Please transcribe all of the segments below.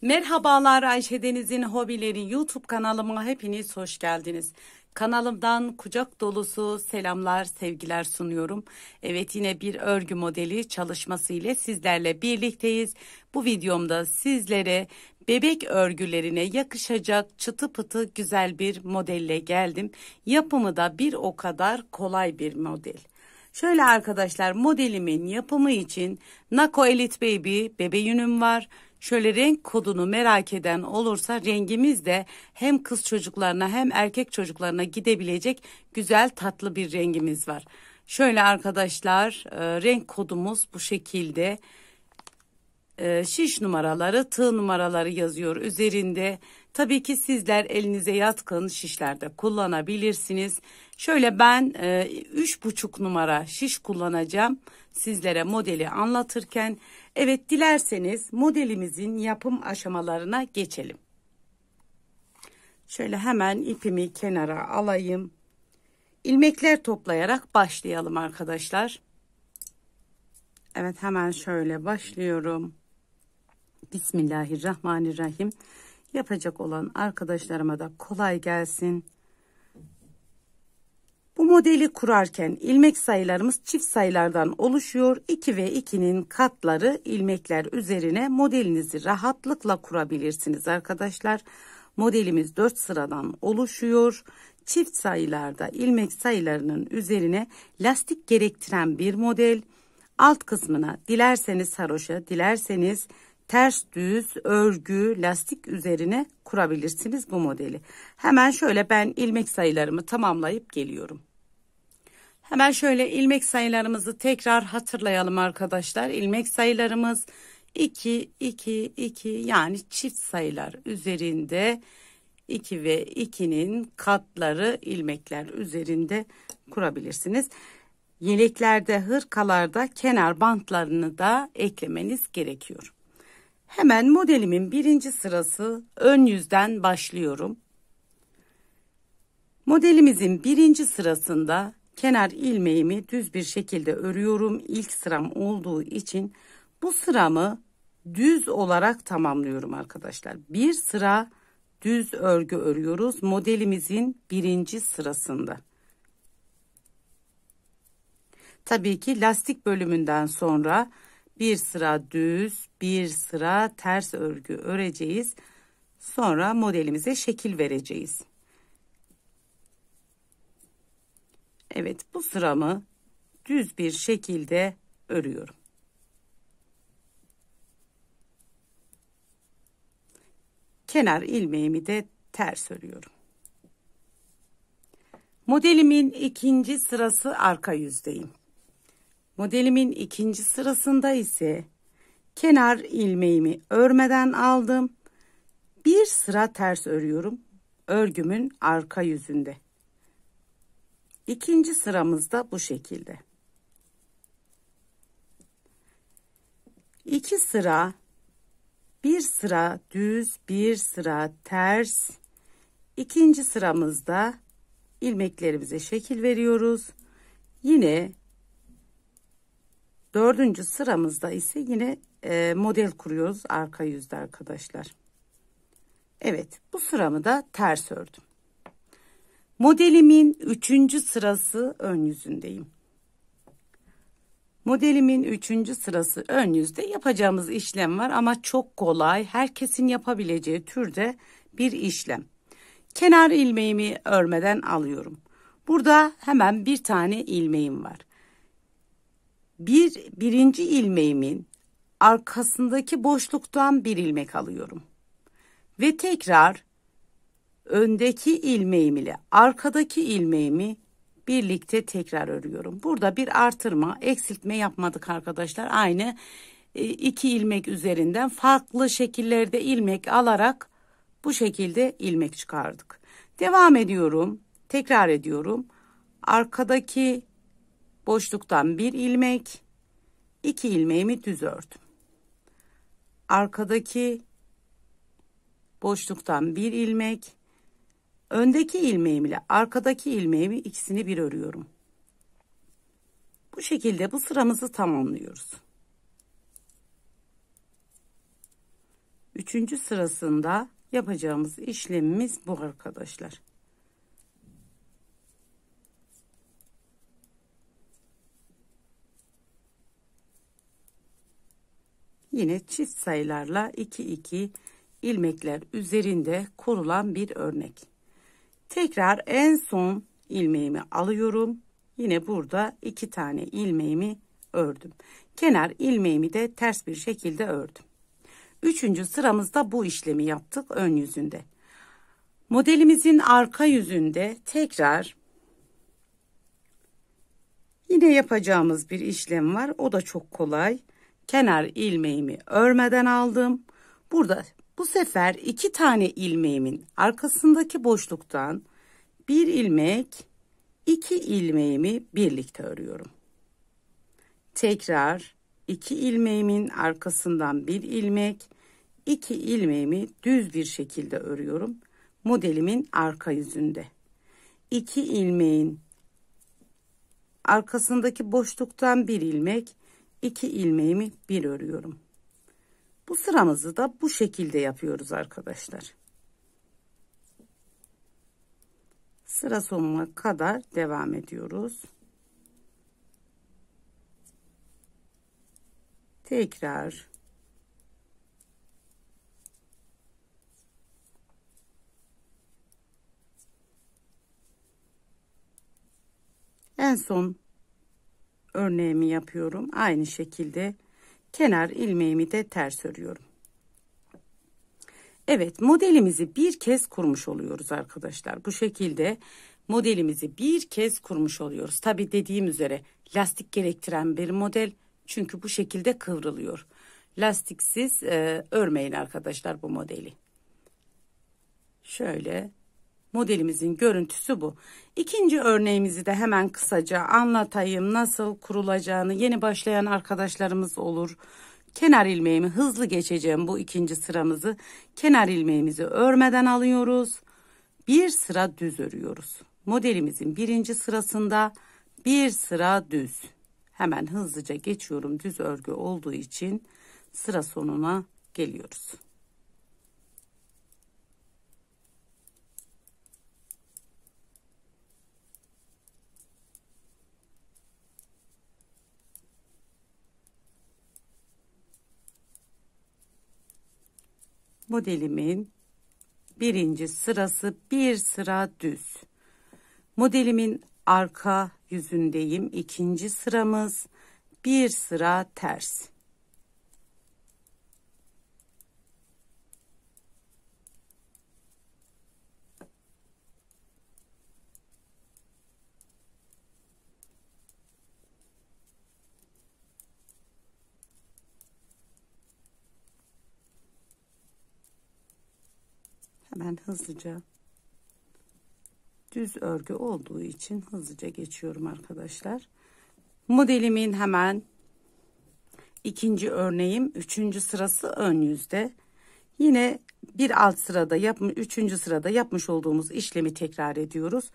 Merhabalar, Ayşe Deniz'in Hobileri YouTube kanalıma hepiniz hoş geldiniz. Kanalımdan kucak dolusu selamlar, sevgiler sunuyorum. Evet, yine bir örgü modeli çalışması ile sizlerle birlikteyiz. Bu videomda sizlere bebek örgülerine yakışacak çıtı pıtı güzel bir modelle geldim. Yapımı da bir o kadar kolay bir model. Şöyle arkadaşlar, modelimin yapımı için Nako Elite Baby bebe yünüm var. Şöyle renk kodunu merak eden olursa, rengimiz de hem kız çocuklarına hem erkek çocuklarına gidebilecek güzel tatlı bir rengimiz var. Şöyle arkadaşlar, renk kodumuz bu şekilde. Şiş numaraları, tığ numaraları yazıyor üzerinde. Tabii ki sizler elinize yatkın şişlerde kullanabilirsiniz. Şöyle ben 3,5 numara şiş kullanacağım sizlere modeli anlatırken. Evet, dilerseniz modelimizin yapım aşamalarına geçelim. Şöyle hemen ipimi kenara alayım. İlmekler toplayarak başlayalım arkadaşlar. Evet, hemen şöyle başlıyorum. Bismillahirrahmanirrahim. Yapacak olan arkadaşlarıma da kolay gelsin. Bu modeli kurarken ilmek sayılarımız çift sayılardan oluşuyor. 2 ve 2'nin katları ilmekler üzerine modelinizi rahatlıkla kurabilirsiniz arkadaşlar. Modelimiz 4 sıradan oluşuyor. Çift sayılarda ilmek sayılarının üzerine lastik gerektiren bir model. Alt kısmına dilerseniz haroşa, dilerseniz ters düz örgü lastik üzerine kurabilirsiniz bu modeli. Hemen şöyle ben ilmek sayılarımı tamamlayıp geliyorum. Hemen şöyle ilmek sayılarımızı tekrar hatırlayalım arkadaşlar. İlmek sayılarımız 2, 2, 2, yani çift sayılar üzerinde 2 ve 2'nin katları ilmekler üzerinde kurabilirsiniz. Yeleklerde, hırkalarda kenar bantlarını da eklemeniz gerekiyor. Hemen modelimin birinci sırası ön yüzden başlıyorum. Modelimizin birinci sırasında kenar ilmeğimi düz bir şekilde örüyorum. İlk sıram olduğu için bu sıramı düz olarak tamamlıyorum arkadaşlar. Bir sıra düz örgü örüyoruz modelimizin birinci sırasında. Tabii ki lastik bölümünden sonra bir sıra düz, bir sıra ters örgü öreceğiz. Sonra modelimize şekil vereceğiz. Evet, bu sıramı düz bir şekilde örüyorum. Kenar ilmeğimi de ters örüyorum. Modelimin ikinci sırası arka yüzdeyim. Modelimin ikinci sırasında ise kenar ilmeğimi örmeden aldım. Bir sıra ters örüyorum örgümün arka yüzünde. İkinci sıramızda bu şekilde. 2 sıra, bir sıra düz, bir sıra ters. İkinci sıramızda ilmeklerimize şekil veriyoruz. Yine dördüncü sıramızda ise yine model kuruyoruz arka yüzde arkadaşlar. Evet, bu sıramı da ters ördüm. Modelimin 3. sırası ön yüzündeyim. Modelimin 3. sırası ön yüzde yapacağımız işlem var ama çok kolay, herkesin yapabileceği türde bir işlem. Kenar ilmeğimi örmeden alıyorum. Burada hemen bir tane ilmeğim var. Birinci ilmeğimin arkasındaki boşluktan bir ilmek alıyorum. Ve tekrar öndeki ilmeğim ile arkadaki ilmeğimi birlikte tekrar örüyorum. Burada bir artırma, eksiltme yapmadık arkadaşlar. Aynı 2 ilmek üzerinden farklı şekillerde ilmek alarak bu şekilde ilmek çıkardık. Devam ediyorum. Tekrar ediyorum. Arkadaki boşluktan bir ilmek, 2 ilmeğimi düz ördüm. Arkadaki boşluktan bir ilmek, öndeki ilmeğim ile arkadaki ilmeğimi ikisini bir örüyorum. Bu şekilde bu sıramızı tamamlıyoruz. Üçüncü sırasında yapacağımız işlemimiz bu arkadaşlar. Yine çift sayılarla 2 ilmekler üzerinde kurulan bir örnek. Tekrar en son ilmeğimi alıyorum. Yine burada 2 tane ilmeğimi ördüm. Kenar ilmeğimi de ters bir şekilde ördüm. Üçüncü sıramızda bu işlemi yaptık ön yüzünde. Modelimizin arka yüzünde tekrar yine yapacağımız bir işlem var. O da çok kolay. Kenar ilmeğimi örmeden aldım. Burada bu sefer 2 tane ilmeğimin arkasındaki boşluktan bir ilmek, 2 ilmeğimi birlikte örüyorum. Tekrar 2 ilmeğimin arkasından bir ilmek, 2 ilmeğimi düz bir şekilde örüyorum. Modelimin arka yüzünde. 2 ilmeğin arkasındaki boşluktan bir ilmek, 2 ilmeğimi bir örüyorum. Bu sıramızı da bu şekilde yapıyoruz arkadaşlar. Sıra sonuna kadar devam ediyoruz. Tekrar en son örneğimi yapıyorum. Aynı şekilde kenar ilmeğimi de ters örüyorum. Evet, modelimizi bir kez kurmuş oluyoruz arkadaşlar. Bu şekilde modelimizi bir kez kurmuş oluyoruz. Tabi dediğim üzere lastik gerektiren bir model. Çünkü bu şekilde kıvrılıyor. Lastiksiz örmeyin arkadaşlar bu modeli. Şöyle modelimizin görüntüsü bu. İkinci örneğimizi de hemen kısaca anlatayım. Nasıl kurulacağını yeni başlayan arkadaşlarımız olur. Kenar ilmeğimi hızlı geçeceğim bu ikinci sıramızı. Kenar ilmeğimizi örmeden alıyoruz. Bir sıra düz örüyoruz. Modelimizin birinci sırasında bir sıra düz. Hemen hızlıca geçiyorum düz örgü olduğu için sıra sonuna geliyoruz. Modelimin birinci sırası bir sıra düz. Modelimin arka yüzündeyim. İkinci sıramız bir sıra ters. Hemen hızlıca düz örgü olduğu için hızlıca geçiyorum arkadaşlar. Modelimin hemen ikinci örneğim, üçüncü sırası ön yüzde. Yine bir alt sırada üçüncü sırada yapmış olduğumuz işlemi tekrar ediyoruz.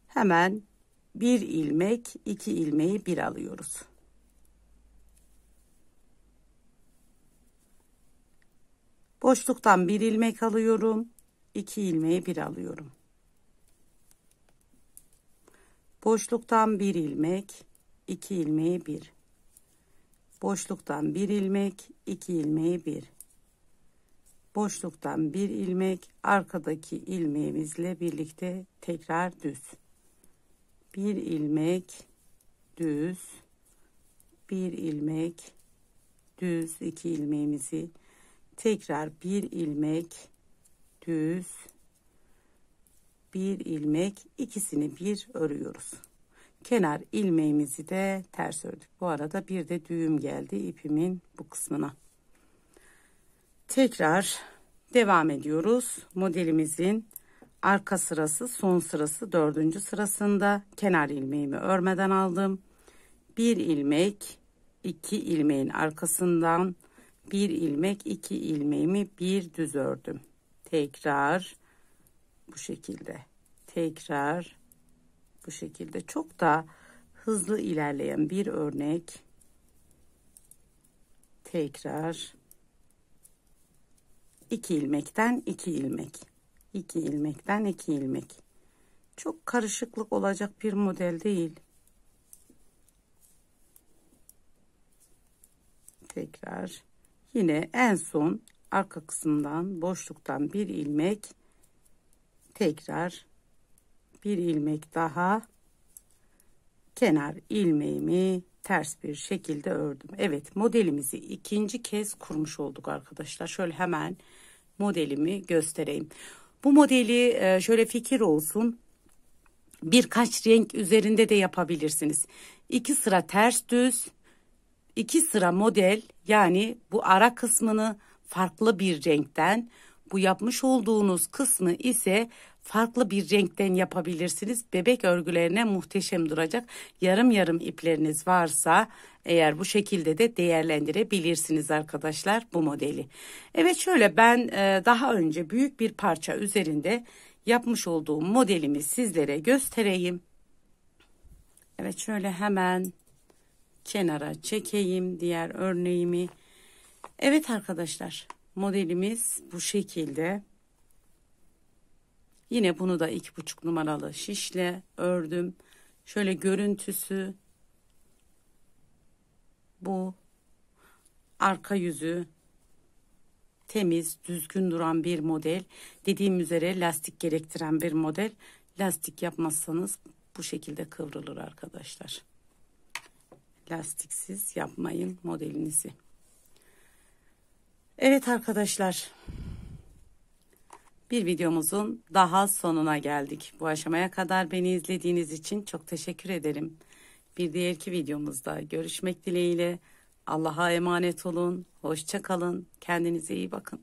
Hemen bir ilmek, 2 ilmeği bir alıyoruz. Boşluktan bir ilmek alıyorum. 2 ilmeği bir alıyorum. Boşluktan bir ilmek, 2 ilmeği bir. Boşluktan bir ilmek, 2 ilmeği bir. Boşluktan bir ilmek, arkadaki ilmeğimizle birlikte tekrar düz. Bir ilmek, düz. Bir ilmek, düz. 2 ilmeğimizi tekrar bir ilmek, düz. Bir ilmek, ikisini bir örüyoruz. Kenar ilmeğimizi de ters ördük. Bu arada bir de düğüm geldi ipimin bu kısmına. Tekrar devam ediyoruz. Modelimizin arka sırası, son sırası, dördüncü sırasında kenar ilmeğimi örmeden aldım. Bir ilmek, 2 ilmeğin arkasından bir ilmek, 2 ilmeğimi bir düz ördüm. Tekrar bu şekilde. Tekrar bu şekilde. Çok da hızlı ilerleyen bir örnek. Tekrar 2 ilmekten 2 ilmek. 2 ilmekten 2 ilmek. Çok karışıklık olacak bir model değil. Tekrar yine en son arka kısımdan boşluktan bir ilmek, tekrar bir ilmek daha, kenar ilmeğimi ters bir şekilde ördüm. Evet, modelimizi ikinci kez kurmuş olduk arkadaşlar. Şöyle hemen modelimi göstereyim. Bu modeli şöyle fikir olsun, birkaç renk üzerinde de yapabilirsiniz. 2 sıra ters düz, 2 sıra model, yani bu ara kısmını farklı bir renkten, bu yapmış olduğunuz kısmı ise farklı bir renkten yapabilirsiniz. Bebek örgülerine muhteşem duracak. Yarım yarım ipleriniz varsa eğer bu şekilde de değerlendirebilirsiniz arkadaşlar bu modeli. Evet, şöyle ben daha önce büyük bir parça üzerinde yapmış olduğum modelimi sizlere göstereyim. Evet, şöyle hemen kenara çekeyim diğer örneğimi. Evet arkadaşlar, modelimiz bu şekilde. Yine bunu da 2,5 numaralı şişle ördüm. Şöyle görüntüsü bu. Arka yüzü temiz, düzgün duran bir model. Dediğim üzere lastik gerektiren bir model. Lastik yapmazsanız bu şekilde kıvrılır arkadaşlar. Lastiksiz yapmayın modelinizi. Evet arkadaşlar, bir videomuzun daha sonuna geldik. Bu aşamaya kadar beni izlediğiniz için çok teşekkür ederim. Bir diğerki videomuzda görüşmek dileğiyle. Allah'a emanet olun. Hoşça kalın. Kendinize iyi bakın.